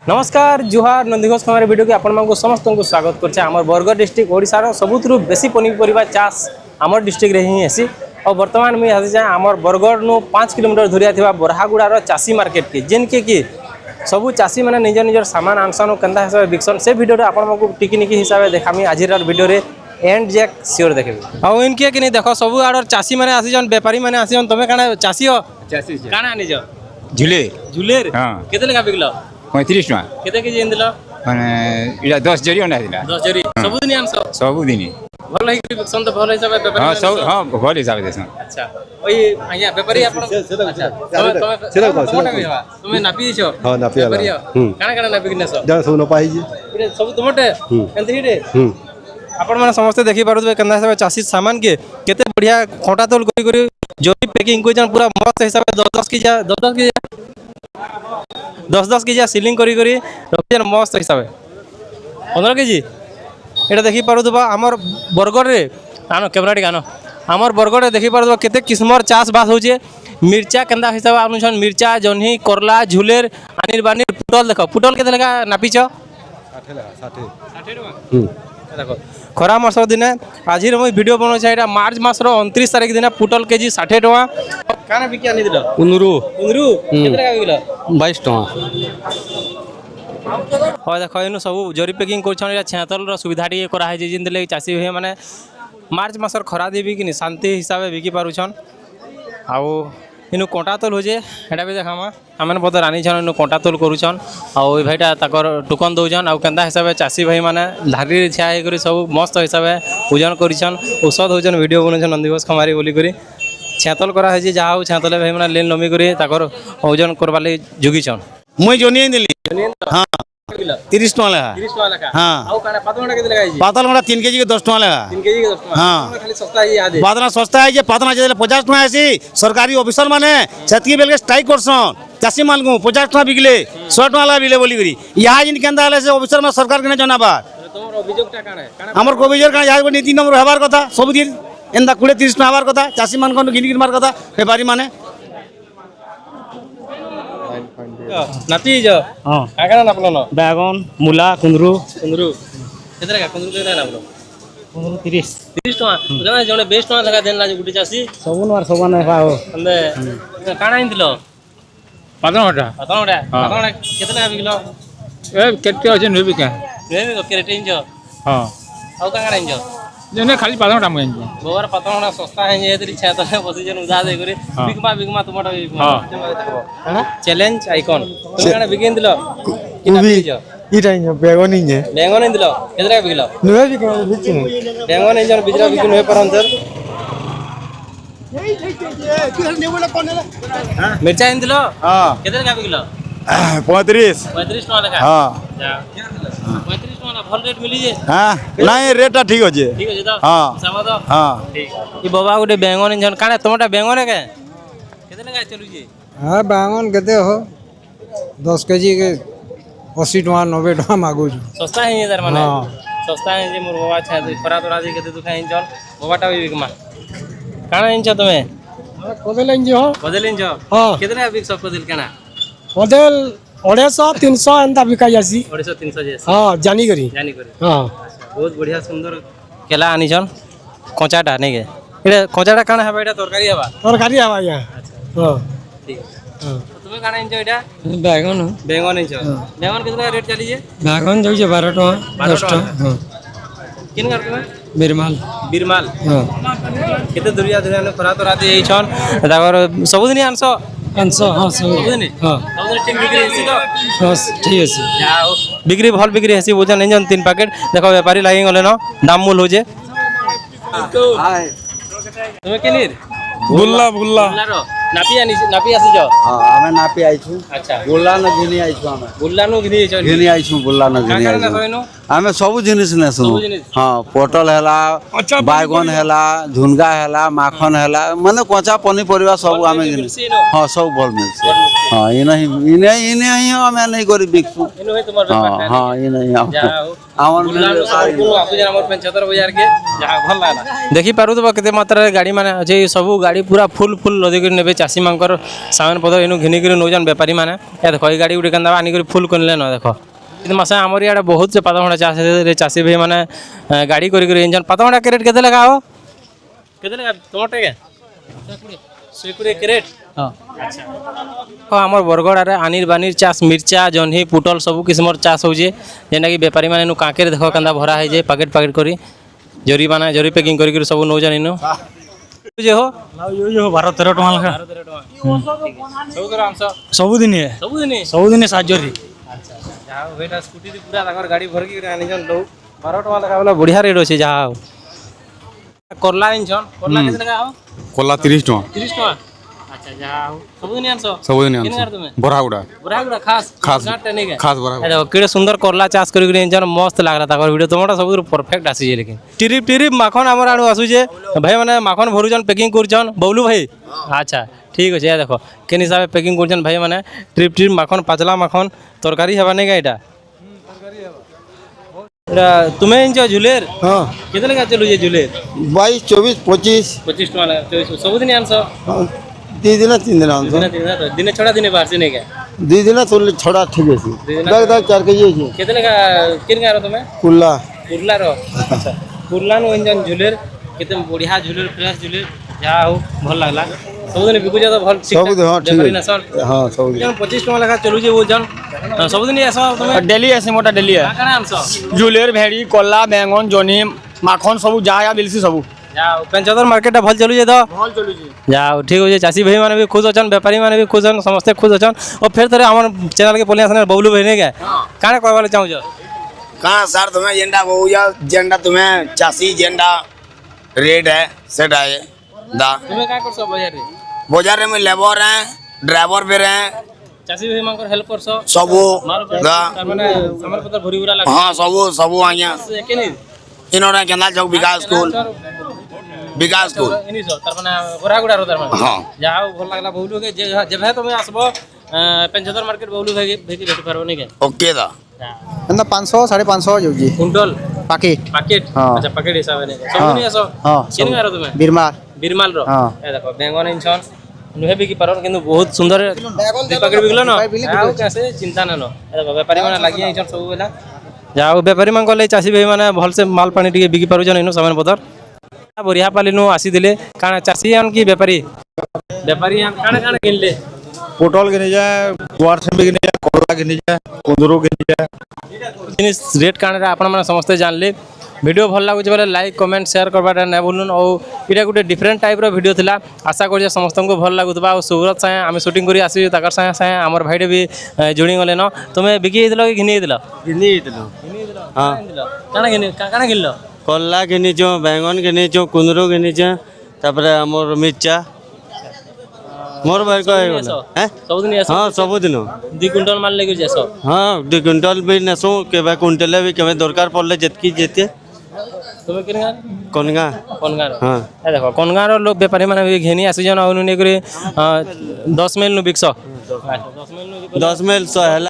नमस्कार जुहार नंदीघोष खबर वीडियो के आपण समस्त को स्वागत करछे। आमर बरगढ़ डिस्ट्रिक्ट ओडिशार सबुठु बेसी पनीपरिया चाष आमर डिस्ट्रिक्ट रे ही हेसी और वर्तमान में आसी जाए आमर बरगढ़ नु 5 किलोमीटर दूरिया थिबा बरहागुड़ार चाषी मार्केट के जिनके कि सबू चाषी मैंने निज निजर सामान आनसन केन्ता हिसाब बिकसन से वीडियो रे आपण को टिकनिकी हिसाब देखामी आजिर वीडियो रे एंड जैक सियोर देखेबे आ इनके कि नहीं देखो सबू आडर चाषी मैंने आसी जन व्यापारी मैंने आसी जन तमे काना चाषी हो चासी काना निज झुले झुलेर हाँ केते लगा बिकलो 35 टका केते केजी एंदिलो माने इला 10 जरी अंडा दिला 10 जरी सब दिन आनसो सब दिन भल है कि बिकसन तो भल हिसाब व्यापारी हां सब हां भल हिसाब देसन अच्छा ओई आया व्यापारी आपण अच्छा तुमे नापी छो हां नापी आला काना काना नापी किनसो जा सब न पाई जी इरे सब तुमटे एंती रे आपण माने समस्त देखि पारुबे केनदा हिसाब चासी सामान के केते बढ़िया खोटा तोल करी करी जोरी पैकिंग कोइ जन पूरा मस्त हिसाब 10 की जा 10 केजी सीलिंग करी करी रखियन मस्त हिसाब 15 केजी एटा देखि पारुबा हमर बरगढ़ रे आनो कैमरा टी आनो हमर बरगढ़ रे देखि पारुबा केते किस्मर चाष बास होचे मिर्चा केंदा हिसाब अनुछन मिर्चा जन्ही करला झुलेर आनिर बानिर पुटल देखो पुटल केते लगा नापी छ 60 देखो खरा मास दिन आज मुझे वीडियो बनाऊ छे मार्च मासर 29 तारीख दिन पुटल केजी 60 टका काना बिकी आनी दिलो 15 केते लगा बिकलो 22 टका और देखो इन सब जरी पैकिंग कर 76 सुविधा टी करा है जिन दिले चासी हुए माने मार्च मासर खरा देवी कि शांति हिसाब बिकी पारुछन आउ इनु कंटा तोल होजे एटा भी देखामा आमन पद रानी छन इनु कंटा तोल करूछन आउ ए भाईटा ताकर टोकन दउछन आउ केंदा हिसाब चासी भाई माने धारी छा हे करी सब मस्त हिसाब पूजन करिछन औषध होजन वीडियो बनछन नंदीघोष खमारी बोली करी छातल करा है जे जाऊ छातले भाई माने लेन नमी करी ताकर ओजन करबाले जुगिछन मुई जोनी दिली हां 30 टका लगा 30 टका लगा हां आउ काना पातल केते लगाई पातल घोड़ा 3 केजी के 10 टका लगा 3 केजी के 10 टका हां खाली सस्ता है याद है पातना सस्ता है जे पातना जे 50 टका आसी सरकारी ऑफिसर माने छतकी बेल के स्ट्राइक करसन चासी मान को 50 टका बिकले 100 टका ला बिले बोली करी यहाँ जिन केंदा हले से ऑफिसर में सरकार के जनाबा तोर अभियोगटा काना है हमर को अभियोग काना यहाँ नीति नंबर हेबार कथा सब दिन एंदा 20-30 टका हेबार कथा चासी मान को गिन गिन मार कथा व्यापारी माने नापी जो हां काना नापलो न बैगन मूला कुंदरू केते लगा कुंदरू केते नापलो 30 टका जने जने 20 टका लगा देन लाज गुटी चासी सबनवार सबन हेबाओ अंदे काना हिंदिलो पातनटा केते लगा बिकलो ए केते अछि नेबी का नेबी को केरे इंजो हां आउ काना इंजो जने खाली पातनटा म इंजो गोबर पतंगना सस्ता है ये तरी छाता है बसी जन उदा दे करे बिगमा तुमटा हां चैलेंज आइकॉन तुम काना बिगिन दिलो उबी इटा बेगन इंजे बेंगन दिलो केतरा बिगलो नुवे बिकन बिचिन बेंगन इंजन बिजरा बिगिन होय परंतर मिर्चा इन दिलो हां केतरा का बिगलो 35 टका लगा हां 35 टका ना भल रेट मिली जे हां नहीं रेट ठीक होजे ठीक है तो हां सामा तो हां ठीक ई बाबा गुटे बेंगन इंजन काना तमटा बेंगन है के केते लगा चलू जे हाँ बैंगन केते हो 10 केजी के 80 टका 90 टका मागू सस्ता है ये दर माने सस्ता है जे मोर बाबा छा खरा तोरा दे केते दुखा इंजन बाबाटा भी बिकमा काना इंच तमे कोदेल इंजो हो बदल इंच हां केतना बिक सब बदल काना कोदेल 250 300 एंता बिका जासी 250 300 जे हां जानी करी हां बहुत बढ़िया सुंदर केला आनी छन कोचाटा नै के एटा कोचाटा काना हबा एटा तरकारी हबा तरकारी हवा या हां ठीक हां तुमे काना इंच एटा बैंगन बेंगन इंच बेंगन केतना रेट चली जे बैंगन जाई 12 टका 10 टका हां किन कर तुमे बिरमाल हां केते दुरिया दुरिया ने खरा तोरा दे छन ताकर सब दिन आनसो 500 हां सब दिन हां ठीक बिक्री हेसी तो हां ठीक है जाओ बिक्री भल बिक्री हेसी बुझन इंजन 3 पैकेट देखो व्यापारी लागि गले न दाम मूल हो जे तुमे केनिर बुल्ला नापी आसी जाओ हां हमें नापी आई छु अच्छा बुल्ला न घिनी आई छु हमें बुल्ला नु घिनी आई छु बुल्ला न घिनी आई छु हमें सब जिनिस ने सुनो हां पोटल हैला बैगन हैला झुनगा हैला माखन हैला माने कच्चा पनी परिवा सब हमें घिनी हां सब भल मिलसे हां इने ही हमें नहीं करी बिकसु इनो है तुम्हार हां हां इने ही हमर बुल्ला नु सब आपु जन हमर 75 बाजार के जा भल लागला देखि पारु तो केते मात्रा रे गाड़ी माने जे सब गाड़ी पूरा फुल लदी कर नेबे चाषी मानकर सामान पत्र इनू घिनिकी नौजन बेपारी मैंने देख ये गाड़ी गुटे के आनिक फुल कर देख मसे आमर इे बहुत से पातभंडा चाष चाषी भाई मैंने गाड़ी कर पातभंडा क्यारेट के लगा हो के लगा तुम क्यारेट हाँ आम बरगढ़ आरे आनिर बानिर चाष मिर्चा जह्नी पुटल सब किस्मर चाष हो जेनटा कि बेपारी मैंने कांके देख के भरा है पैकेट पैकेट कर जरी माना जरी पैकिंग कर सब नौजन इनु जे हो 12-13 टଙ୍କା ଲେଖା ସବୁଦିନ ସାହାଯ୍ୟରେ स्कूटी पूरा गाड़ी भरकी आनिजन लोग 12 टଙ୍କା लगा बोला बढ़िया रेट अच्छे जहाँ हो करला आनिछन करला केते लगा हो कला 30 टଙ୍କା 30 टଙ୍କା अच्छा जहाँ हो सबदिन आनसो सबदिन किन गार तुमे बरागुड़ा खास खास गाँठ नहीं के खास बरागुड़ा देखो केड़े सुंदर करला चाष कर इंजन मस्त लागला ताकर वीडियो तुमटा सब परफेक्ट आसी जे लेकिन टिरिप टिरिप माखन हमर आडू आसु जे भाई माने माखन भरुजन पैकिंग करजन बबलू भाई अच्छा ठीक अच्छे देखो केन हिसाब से पैकिंग करजन भाई माने ट्रिप ट्रिप माखन पाचला माखन तरकारी हेबा नहीं का एटा तुम्हें इंच झुलेर हाँ केते लगा चलू जे झुलेर 22 24 25 25 टଙ୍କା लगा 24 सबदिन आनसो दी दिन 3 दिन आनसो दिन छड़ा दिन बाहर से नहीं क्या दी दिन तो छोड़ा ठीक है दाग दाग 4 केजी है केते लगा किन गारो तुम्हें कुल्ला कुर्ला रो अच्छा कुर्ला नो इंजन झुलेर केते बढ़िया झुलेर फ्रेश झुलेर जा हो भल लागला सबदिन बिकु जा तो भल सब हां ठीक है हां सब 25 टଙ୍କା लगा चलू जे वो जन सबदिन ऐसा तुम्हें डेली ऐसे मोटा डेली है काना आनसो झुलेर भेड़ी कला बैंगन जनी माखन सब जहाँ मिलसी सब जाओ पेंचदर मार्केट भल चलू जे तो भल चलू जी जाओ ठीक हो चाषी भाई मैंने भी खुश अच्छन व्यापारी मैंने भी खुश समस्ते खुश अच्छन और फिर थे आम चैनल के बोलिए बबलू भाई नहीं क्या काना कहवा चाहूँ कहाँ सर तुम्हें जेंडा बहु जेंडा तुम्हें चासी जेंडा रेट है सेट है दा तुम्हें क्या करसो बाजार में लेबर हैं ड्राइवर भी रहे चाषी भाई मांकर हेल्प करसो सबू दा माने सामान पत्र भरी भरा लाग हाँ सबू आइया के नहीं इन्होंने केंद्र चौक विकास स्कूल इनिसो तार माने गोरागुडा रो तार माने हाँ जाओ भल लागला बबलू के जब है तुम्हें आसबो पेंचदर मार्केट बबलू भाई भेटी भेटी पारबो नहीं के ओके दा एंदा 500 550 जाउजी कुंटल पैकेट पैकेट हाँ। अच्छा पैकेट हिसाब ने सब नहीं आसो हाँ, किन सब। गारो तुम्हें बिरमार बिरमाल रो हाँ। ए देखो बैंगन इंछन नुहे भी की पारन किंतु बहुत सुंदर पैकेट बिकलो न आउ कैसे चिंता न ए देखो व्यापारी माने लागि इंछन सब बेला जाओ व्यापारी मान गले चाषी भाई माने भल से माल पानी टिके बिकी पारु जन इनो सामान पतर बढ़िया पालिनु आसी दिले काना चाषी आन की व्यापारी आन काना काना किनले पोटल गिनी जाए गुआर सेम्बी गिनी जाए करला गिनी जाए कुंदरू गिनी जाए जिनिस रेट काना आपण माने समस्त जानले वीडियो भल लागुच बोले लाइक कमेंट शेयर करवाटा ना भूलुन और इटा गोटे डिफरेंट टाइप रो वीडियो थिला आशा कर समस्त को भल लागुतबा और सुब्रत साहे आम शूटिंग करी आसी ताकर साहे साहे आमर भाईटे भी जोड़ी गले न तुमे बिकी दिलो कि घिनी दिलो हाँ काना घिनलो कला घिनीचु बैंगन घिनीचु कुंदरू घिनीचु तापर आमर मिर्चा मोर भाई कहे सबदिन ऐसा हाँ सबुदिन 2 क्विंटल माल लेके जेसो हाँ 2 क्विंटल भी नेसु केबे कुंटल भी केबे दरकार पड़ले जेतकी जेते तुमे किन गार कनगा कोनगार हाँ ए देखो कोनगार लोग व्यापारी माने भी घेनी आसी जन औनु ने करे 10 मेल नु बिकसो 10 मेल नु 10 मेल 100 है